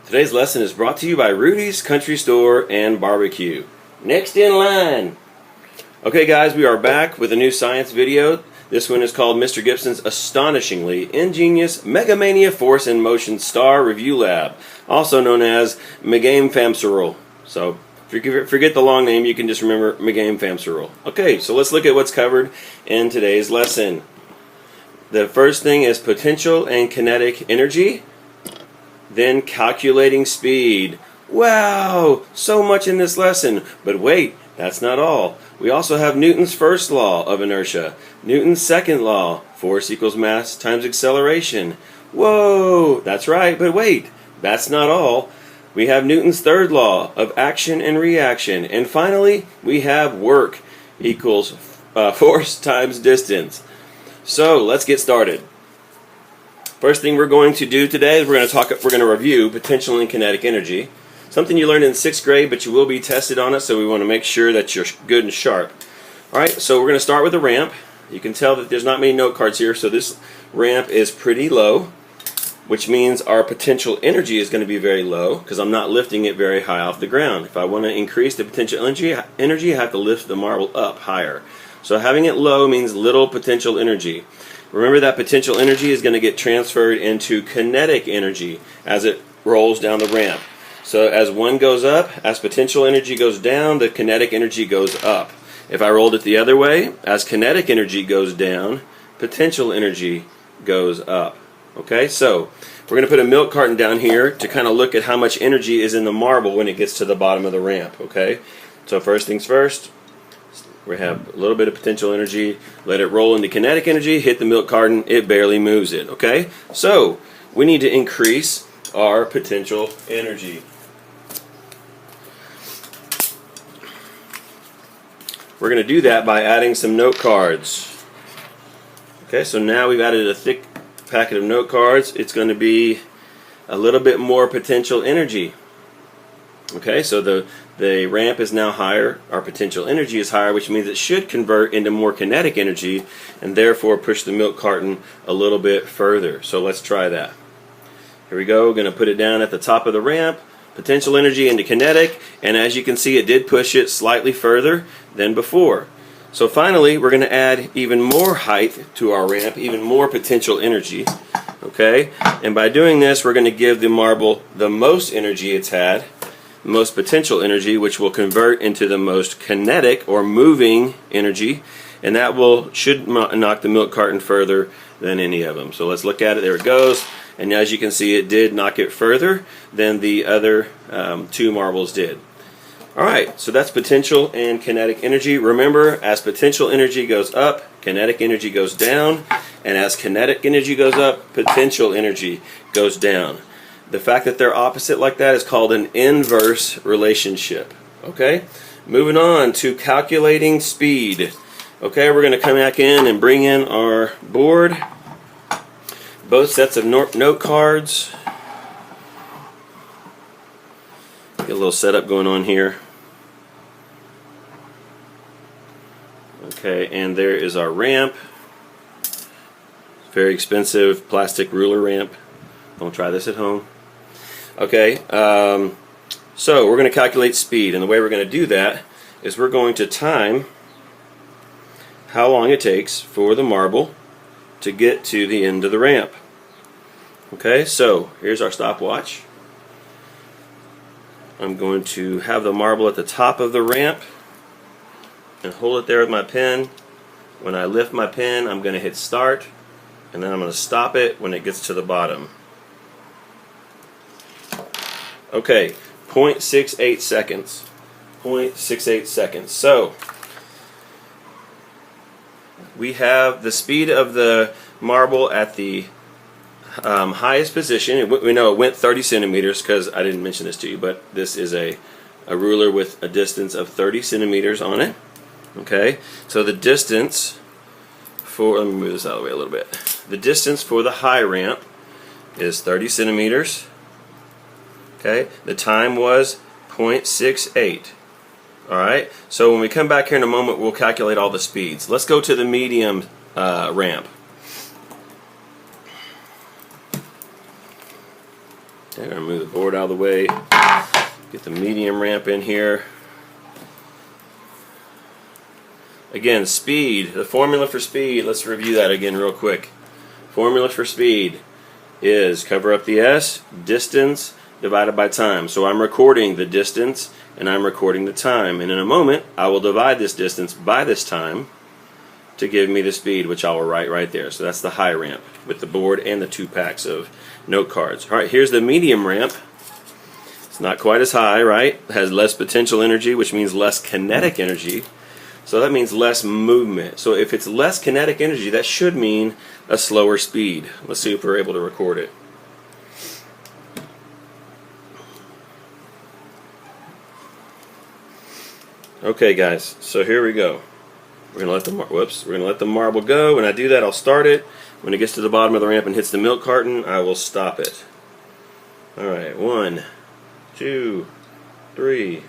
Today's lesson is brought to you by Rudy's Country Store and Barbecue. Next in line. Okay guys, we are back with a new science video. This one is called Mr. Gibson's Astonishingly Ingenious Mega-Mania Force in Motion STAAR Review Lab, also known as Mega-Mania. So forget the long name, you can just remember Mega-Mania. Okay, so let's look at what's covered in today's lesson. The first thing is potential and kinetic energy. Then calculating speed. Wow, so much in this lesson. But wait, that's not all. We also have Newton's first law of inertia, Newton's second law, force equals mass times acceleration. Whoa, that's right, but wait, that's not all. We have Newton's third law of action and reaction. And finally, we have work equals force times distance. So let's get started. First thing we're going to do today is we're going to review potential and kinetic energy. Something you learned in 6th grade, but you will be tested on it, so we want to make sure that you're good and sharp. Alright, so we're going to start with a ramp. You can tell that there's not many note cards here, so this ramp is pretty low, which means our potential energy is going to be very low, because I'm not lifting it very high off the ground. If I want to increase the potential energy, I have to lift the marble up higher. So having it low means little potential energy. Remember that potential energy is going to get transferred into kinetic energy as it rolls down the ramp. So as one goes up, as potential energy goes down, the kinetic energy goes up. If I rolled it the other way, as kinetic energy goes down, potential energy goes up. Okay, so we're going to put a milk carton down here to kind of look at how much energy is in the marble when it gets to the bottom of the ramp. Okay, so first things first. We have a little bit of potential energy, let it roll into kinetic energy, hit the milk carton, it barely moves it, okay? So, we need to increase our potential energy. We're going to do that by adding some note cards. Okay, so now we've added a thick packet of note cards. It's going to be a little bit more potential energy. Okay, so the ramp is now higher, our potential energy is higher, which means it should convert into more kinetic energy and therefore push the milk carton a little bit further. So let's try that. Here we go, we're going to put it down at the top of the ramp, potential energy into kinetic, and as you can see it did push it slightly further than before. So finally we're going to add even more height to our ramp, even more potential energy. Okay, and by doing this we're going to give the marble the most energy it's had, most potential energy, which will convert into the most kinetic or moving energy, and that should knock the milk carton further than any of them. So let's look at it. There it goes, and as you can see it did knock it further than the other two marbles did. Alright, so that's potential and kinetic energy. Remember, as potential energy goes up, kinetic energy goes down, and as kinetic energy goes up, potential energy goes down. The fact that they're opposite like that is called an inverse relationship. Okay? Moving on to calculating speed. Okay, we're going to come back in and bring in our board. Both sets of note cards. Get a little setup going on here. Okay, and there is our ramp. Very expensive plastic ruler ramp. Don't try this at home. Okay, so we're going to calculate speed, and the way we're going to do that is we're going to time how long it takes for the marble to get to the end of the ramp. Okay, so here's our stopwatch. I'm going to have the marble at the top of the ramp and hold it there with my pen. When I lift my pen, I'm going to hit start, and then I'm going to stop it when it gets to the bottom. Okay, 0.68 seconds. 0.68 seconds. So, we have the speed of the marble at the highest position. We know it went 30 centimeters because I didn't mention this to you, but this is a ruler with a distance of 30 centimeters on it. Okay, so the distance for, let me move this out of the way a little bit. The distance for the high ramp is 30 centimeters. Okay, the time was 0.68. Alright, so when we come back here in a moment, we'll calculate all the speeds. Let's go to the medium ramp. Okay, I'm going to move the board out of the way. Get the medium ramp in here. Again, speed. The formula for speed, let's review that again real quick. Formula for speed is cover up the S, distance divided by time. So I'm recording the distance and I'm recording the time. And in a moment, I will divide this distance by this time to give me the speed, which I will write right there. So that's the high ramp with the board and the 2 packs of note cards. All right, here's the medium ramp. It's not quite as high, right? It has less potential energy, which means less kinetic energy. So that means less movement. So if it's less kinetic energy, that should mean a slower speed. Let's see if we're able to record it. Okay, guys. So here we go. We're gonna let the marble go. When I do that, I'll start it. When it gets to the bottom of the ramp and hits the milk carton, I will stop it. All right. 1, 2, 3.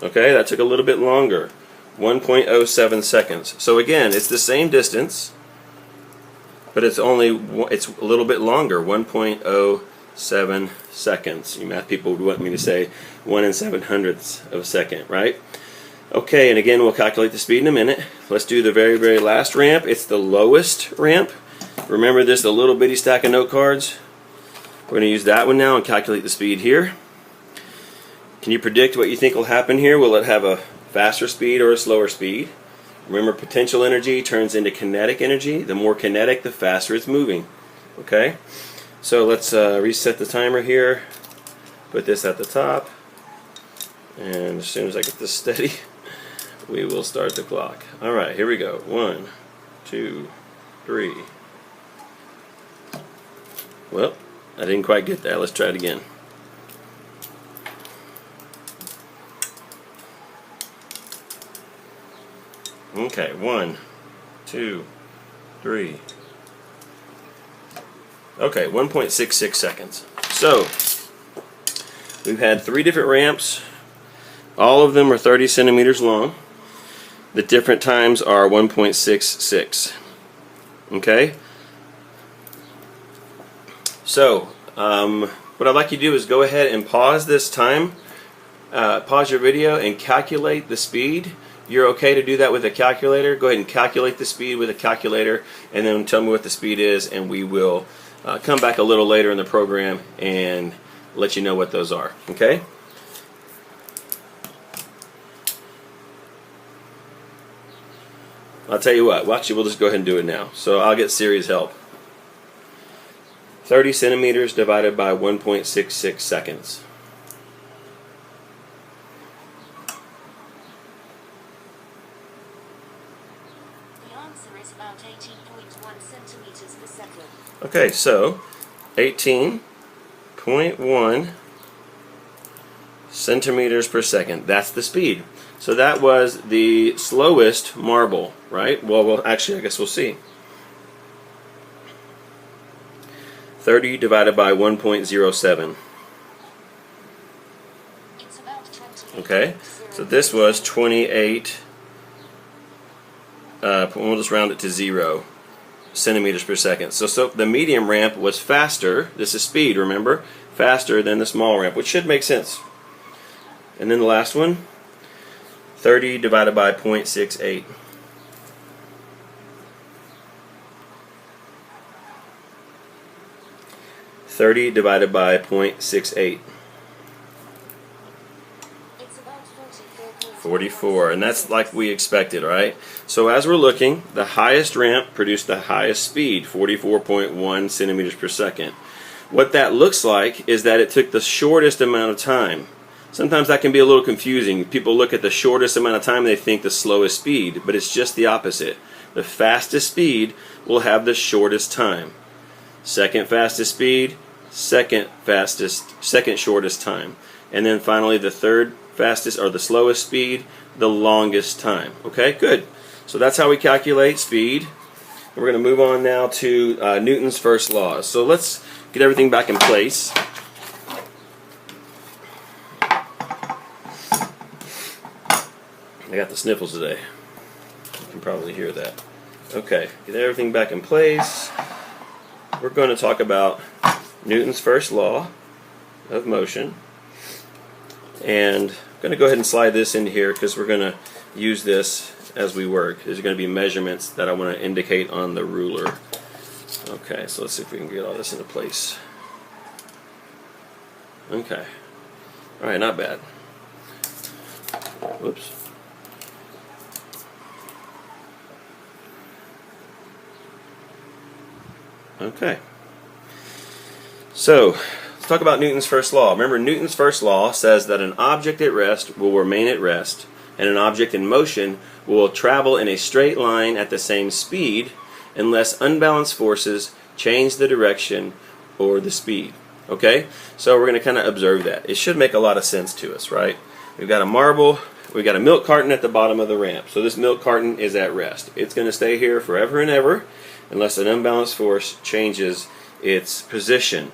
Okay, that took a little bit longer. 1.07 seconds. So again, it's the same distance, but it's a little bit longer. 1.07 seconds. You math people would want me to say 1 7/100ths of a second, right? Okay, and again, we'll calculate the speed in a minute. Let's do the very, very last ramp. It's the lowest ramp. Remember this, the little bitty stack of note cards? We're going to use that one now and calculate the speed here. Can you predict what you think will happen here? Will it have a faster speed or a slower speed? Remember, potential energy turns into kinetic energy. The more kinetic, the faster it's moving. Okay? So let's reset the timer here. Put this at the top. And as soon as I get this steady, we will start the clock. Alright, here we go. 1, 2, 3. Well, I didn't quite get that. Let's try it again. Okay, 1, 2, 3. Okay, 1.66 seconds. So, we've had 3 different ramps. All of them are 30 centimeters long. The different times are 1.66. Okay? So, what I'd like you to do is go ahead and pause this time. Pause your video and calculate the speed. You're okay to do that with a calculator. Go ahead and calculate the speed with a calculator and then tell me what the speed is, and we will come back a little later in the program and let you know what those are. Okay? I'll tell you what, actually we'll just go ahead and do it now. So I'll get Siri's help. 30 centimeters divided by 1.66 seconds. About 18.1 centimeters per second. Okay, so 18.1 centimeters per second. That's the speed. So that was the slowest marble, right? Well, actually, I guess we'll see. 30 divided by 1.07. It's about 28. Okay, so this was 28. We'll just round it to 0 centimeters per second. So the medium ramp was faster. This is speed, remember? Faster than the small ramp, which should make sense. And then the last one, 30 divided by 0.68. Divided by 0.68. 44, and that's like we expected, right? So as we're looking, the highest ramp produced the highest speed, 44.1 centimeters per second. What that looks like is that it took the shortest amount of time. Sometimes that can be a little confusing. People look at the shortest amount of time and they think the slowest speed, but it's just the opposite. The fastest speed will have the shortest time. Second fastest speed, second shortest time. And then finally the third fastest or the slowest speed, the longest time. Okay, good. So that's how we calculate speed. And we're going to move on now to Newton's first laws. So let's get everything back in place. I got the sniffles today. You can probably hear that. Okay, get everything back in place. We're going to talk about Newton's first law of motion. And I'm going to go ahead and slide this into here because we're going to use this as we work. There's going to be measurements that I want to indicate on the ruler. Okay, so let's see if we can get all this into place. Okay. Alright, not bad. Whoops. Okay. So, let's talk about Newton's first law. Remember, Newton's first law says that an object at rest will remain at rest, and an object in motion will travel in a straight line at the same speed unless unbalanced forces change the direction or the speed. Okay? So we're going to kind of observe that. It should make a lot of sense to us, right? We've got a marble, we've got a milk carton at the bottom of the ramp. So this milk carton is at rest. It's going to stay here forever and ever unless an unbalanced force changes its position.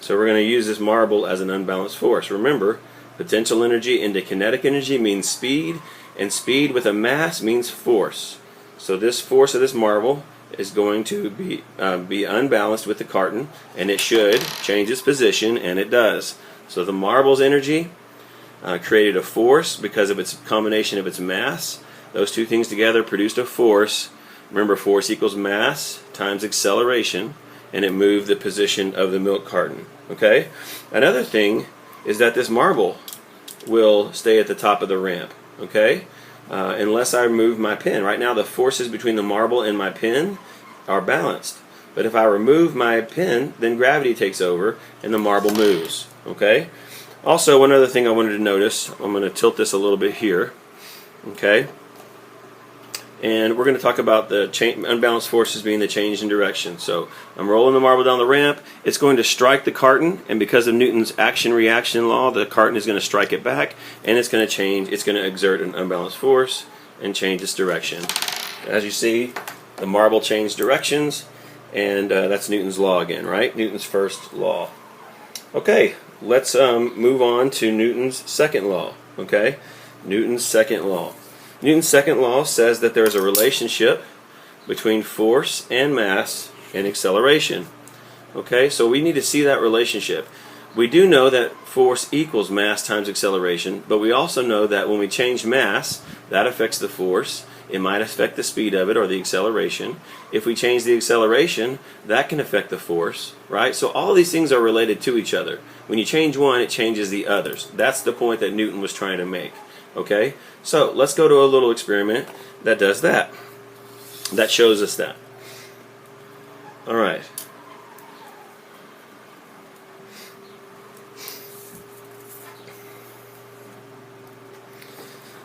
So we're going to use this marble as an unbalanced force. Remember, potential energy into kinetic energy means speed, and speed with a mass means force. So this force of this marble is going to be unbalanced with the carton, and it should change its position, and it does. So the marble's energy created a force because of its combination of its mass. Those two things together produced a force. Remember, force equals mass times acceleration, and it moved the position of the milk carton. Okay? Another thing is that this marble will stay at the top of the ramp. Okay? Unless I move my pin. Right now the forces between the marble and my pin are balanced. But if I remove my pin, then gravity takes over and the marble moves. Okay? Also, one other thing I wanted to notice, I'm going to tilt this a little bit here. Okay? And we're going to talk about the unbalanced forces being the change in direction. So I'm rolling the marble down the ramp. It's going to strike the carton, and because of Newton's action-reaction law, the carton is going to strike it back, and it's going to change. It's going to exert an unbalanced force and change its direction. As you see, the marble changed directions, and that's Newton's law again, right? Newton's first law. Okay, let's move on to Newton's second law. Okay, Newton's second law. Newton's second law says that there is a relationship between force and mass and acceleration. Okay, so we need to see that relationship. We do know that force equals mass times acceleration, but we also know that when we change mass, that affects the force. It might affect the speed of it or the acceleration. If we change the acceleration, that can affect the force, right? So all these things are related to each other. When you change one, it changes the others. That's the point that Newton was trying to make. Okay, so let's go to a little experiment that does that. That shows us that. All right.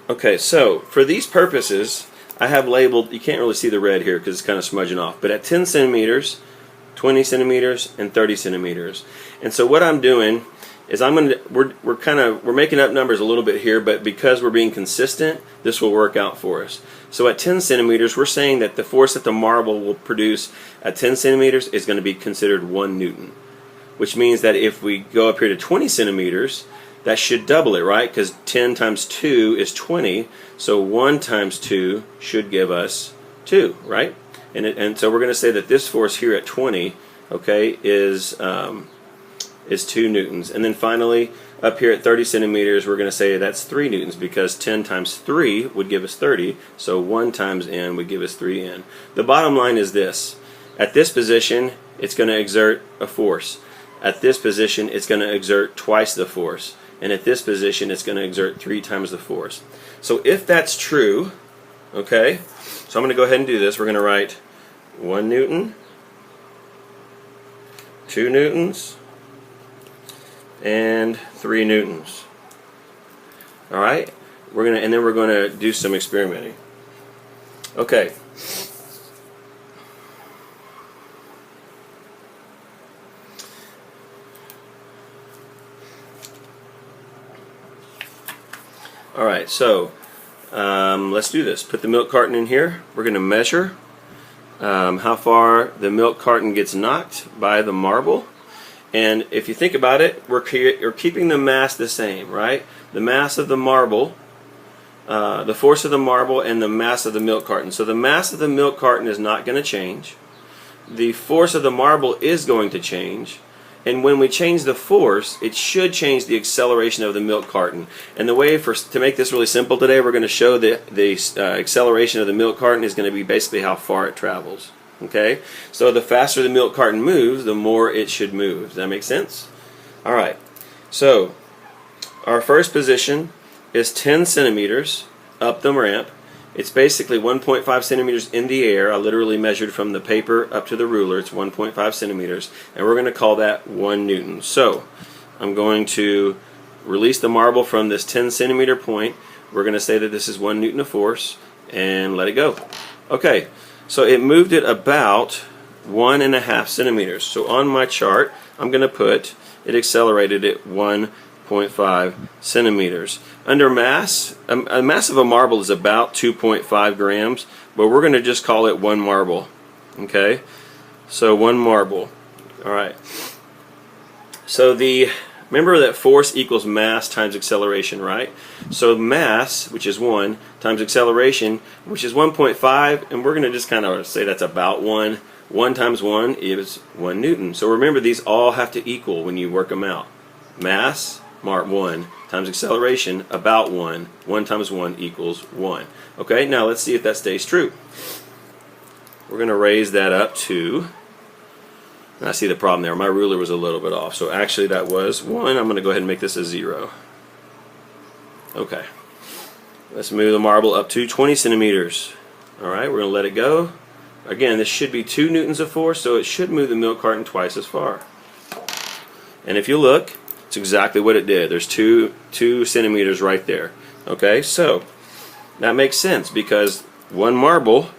Okay, so for these purposes, I have labeled, you can't really see the red here because it's kind of smudging off, but at 10 centimeters, 20 centimeters, and 30 centimeters. And so what I'm doing is we're making up numbers a little bit here, but because we're being consistent, this will work out for us. So at 10 centimeters, we're saying that the force that the marble will produce at 10 centimeters is going to be considered 1 Newton, which means that if we go up here to 20 centimeters, that should double it, right? Because 10 times 2 is 20, so 1 times 2 should give us 2, right? And so we're going to say that this force here at 20, okay, is 2 newtons. And then finally, up here at 30 centimeters, we're going to say that's 3 newtons because 10 times 3 would give us 30, so 1 times n would give us 3n. The bottom line is this. At this position, it's going to exert a force. At this position, it's going to exert twice the force. And at this position, it's going to exert 3 times the force. So if that's true, okay, so I'm going to go ahead and do this. We're going to write 1 Newton, 2 newtons, and 3 newtons. All right, and then we're going to do some experimenting. Okay. All right, so let's do this. Put the milk carton in here. We're going to measure how far the milk carton gets knocked by the marble. And if you think about it, we're keeping the mass the same, right? The mass of the marble, the force of the marble, and the mass of the milk carton. So the mass of the milk carton is not going to change. The force of the marble is going to change. And when we change the force, it should change the acceleration of the milk carton. And the way to make this really simple today, we're going to show the acceleration of the milk carton is going to be basically how far it travels. Okay? So the faster the milk carton moves, the more it should move. Does that make sense? All right. So our first position is 10 centimeters up the ramp. It's basically 1.5 centimeters in the air. I literally measured from the paper up to the ruler. It's 1.5 centimeters. And we're going to call that 1 Newton. So I'm going to release the marble from this 10 centimeter point. We're going to say that this is 1 Newton of force and let it go. Okay, so it moved it about 1.5 centimeters. So on my chart, I'm going to put it accelerated at 1.5 centimeters. Under mass, a mass of a marble is about 2.5 grams, but we're going to just call it 1 marble. Okay, so 1 marble. All right. So remember that force equals mass times acceleration, right? So mass, which is 1, times acceleration, which is 1.5, and we're going to just kind of say that's about 1. 1 times 1 is 1 Newton. So remember, these all have to equal when you work them out. Mass, 1, times acceleration, about 1. 1 times 1 equals 1. Okay, now let's see if that stays true. We're going to raise that up to, I see the problem there. My ruler was a little bit off. So actually that was 1. I'm going to go ahead and make this a 0. Okay. Let's move the marble up to 20 centimeters. Alright, we're going to let it go. Again, this should be 2 newtons of force, so it should move the milk carton twice as far. And if you look, it's exactly what it did. There's 2 centimeters right there. Okay, so that makes sense because 1 marble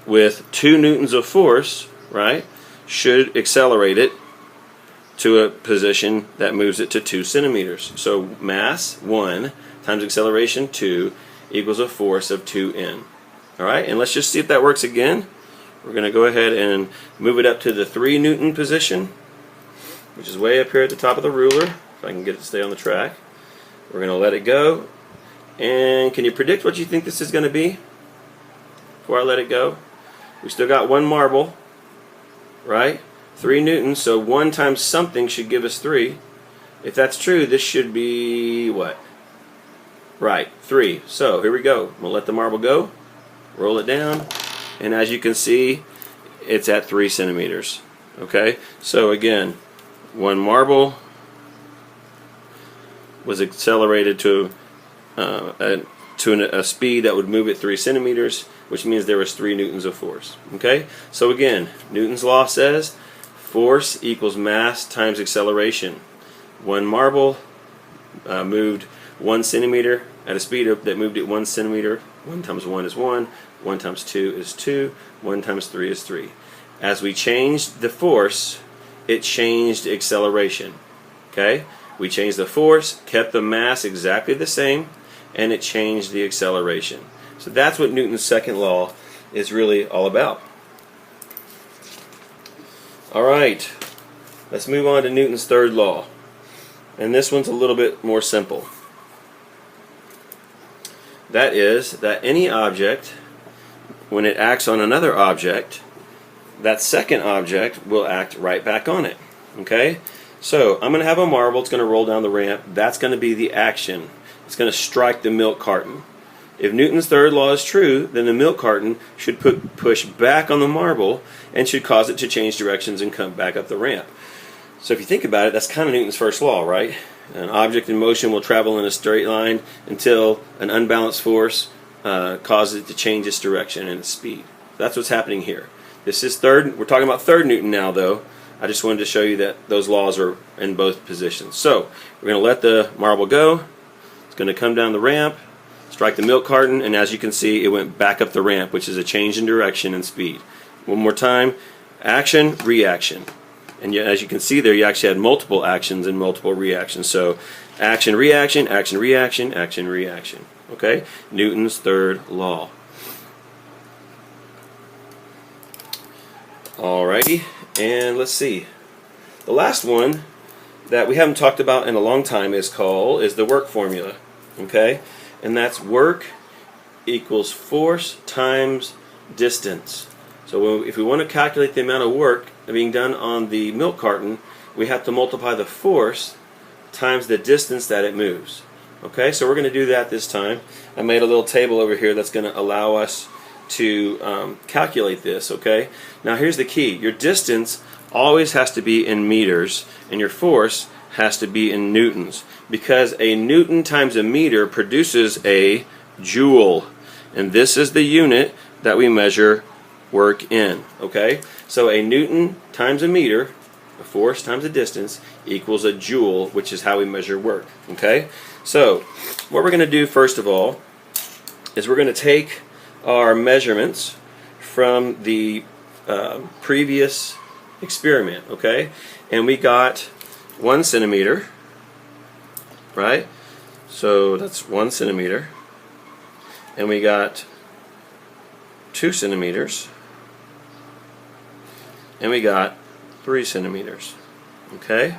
with 2 newtons of force, right, should accelerate it to a position that moves it to 2 centimeters. So mass 1 times acceleration 2 equals a force of 2n. Alright, and let's just see if that works again. We're going to go ahead and move it up to the 3 Newton position, which is way up here at the top of the ruler, if I can get it to stay on the track. We're going to let it go. And can you predict what you think this is going to be before I let it go? We still got 1 marble, right? 3 newtons, so 1 times something should give us 3. If that's true, this should be what? Right, 3. So here we go. I'm going to let the marble go, roll it down, and as you can see, it's at 3 centimeters. Okay, so again, 1 marble was accelerated to a speed that would move it 3 centimeters, which means there was 3 newtons of force. Okay, so again, Newton's law says force equals mass times acceleration. 1 marble moved 1 centimeter at a speed that moved it 1 centimeter. 1 times 1 is 1. 1 times 2 is 2. 1 times 3 is 3. As we changed the force, it changed acceleration. Okay? We changed the force, kept the mass exactly the same, and it changed the acceleration. So that's what Newton's second law is really all about. Alright, let's move on to Newton's third law. And this one's a little bit more simple. That is that any object, when it acts on another object, that second object will act right back on it. Okay? So I'm going to have a marble. It's going to roll down the ramp. That's going to be the action. It's going to strike the milk carton. If Newton's third law is true, then the milk carton should push back on the marble and should cause it to change directions and come back up the ramp. So if you think about it, that's kind of Newton's first law, right? An object in motion will travel in a straight line until an unbalanced force causes it to change its direction and its speed. That's what's happening here. This is third. We're talking about third Newton now, though. I just wanted to show you that those laws are in both positions. So we're going to let the marble go. It's going to come down the ramp, strike the milk carton, and as you can see, it went back up the ramp, which is a change in direction and speed. One more time. Action, reaction. And as you can see there, you actually had multiple actions and multiple reactions. So action, reaction, action, reaction, action, reaction. Okay? Newton's third law. Alrighty, and let's see. The last one that we haven't talked about in a long time is the work formula. Okay? And that's work equals force times distance. So if we want to calculate the amount of work being done on the milk carton, we have to multiply the force times the distance that it moves. Okay, so we're going to do that this time. I made a little table over here that's going to allow us to calculate this. Okay, now here's the key. Your distance always has to be in meters, and your force has to be in newtons, because a newton times a meter produces a joule, and this is the unit that we measure work in. Okay, so a newton times a meter, the force times the distance, equals a joule, which is how we measure work. Okay, so what we're going to do first of all is we're going to take our measurements from the previous experiment. Okay, and we got 1 centimeter, right? So that's 1 centimeter, and we got 2 centimeters, and we got 3 centimeters. Okay,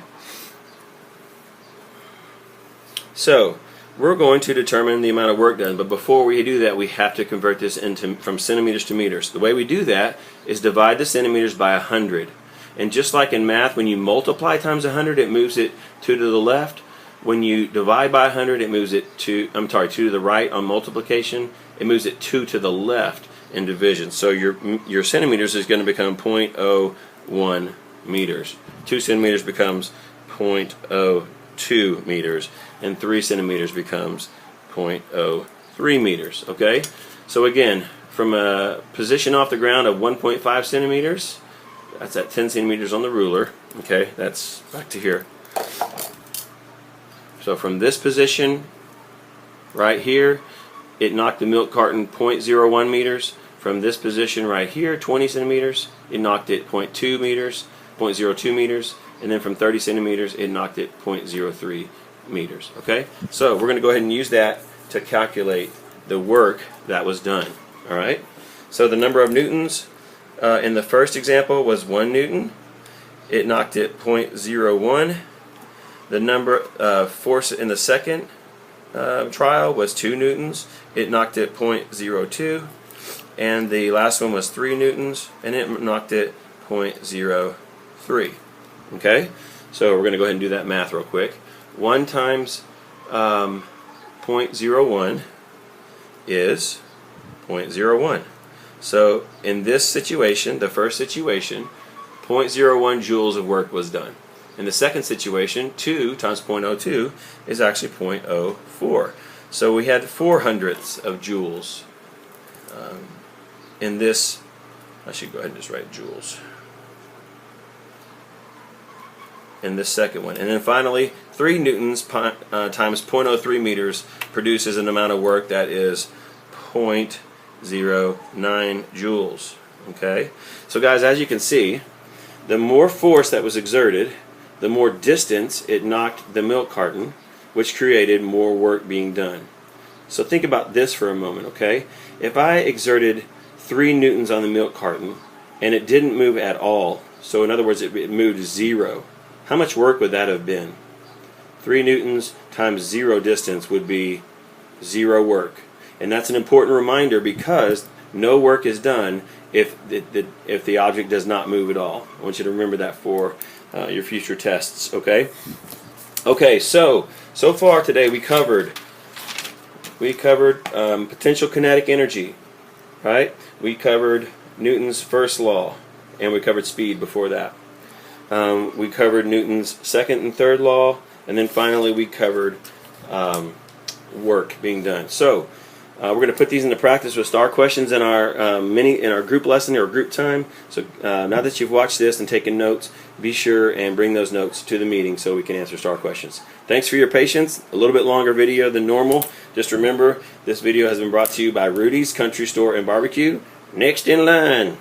so we're going to determine the amount of work done, but before we do that, we have to convert this from centimeters to meters. The way we do that is divide the centimeters by 100. And just like in math, when you multiply times 100, it moves it 2 to the left. When you divide by 100, it moves it 2 to the right on multiplication. It moves it 2 to the left in division. So your centimeters is going to become 0.01 meters. 2 centimeters becomes 0.02 meters, and 3 centimeters becomes 0.03 meters. Okay, so again, from a position off the ground of 1.5 centimeters, that's at 10 centimeters on the ruler. Okay, that's back to here. So from this position right here, it knocked the milk carton 0.01 meters. From this position right here, 20 centimeters, it knocked it 0.2 meters, 0.02 meters, and then from 30 centimeters, it knocked it 0.03 meters. Okay, so we're going to go ahead and use that to calculate the work that was done. All right, so the number of newtons in the first example was 1 newton. It knocked it 0.01. The number of force in the second trial was 2 newtons. It knocked it 0.02. And the last one was 3 newtons, and it knocked it 0.03. Okay, so we're going to go ahead and do that math real quick. 1 times 0.01 is 0.01. So in this situation, the first situation, 0.01 joules of work was done. In the second situation, 2 times 0.02 is actually 0.04. So we had 400ths of joules. In this, I should go ahead and just write joules in this second one. And then finally, 3 newtons times 0.03 meters produces an amount of work that is 0.09 joules. Okay, so guys, as you can see, the more force that was exerted, the more distance it knocked the milk carton, which created more work being done. So think about this for a moment. Okay, if I exerted 3 newtons on the milk carton and it didn't move at all, so in other words it moved 0, how much work would that have been? 3 newtons times 0 distance would be 0 work. And that's an important reminder, because no work is done if the object does not move at all. I want you to remember that for your future tests. Okay. Okay. So far today we covered potential kinetic energy, right? We covered Newton's first law, and we covered speed before that. We covered Newton's second and third law, and then finally we covered work being done. So we're going to put these into practice with STAAR questions in our group lesson or group time. So now that you've watched this and taken notes, be sure and bring those notes to the meeting so we can answer STAAR questions. Thanks for your patience. A little bit longer video than normal. Just remember, this video has been brought to you by Rudy's Country Store and Barbecue. Next in line.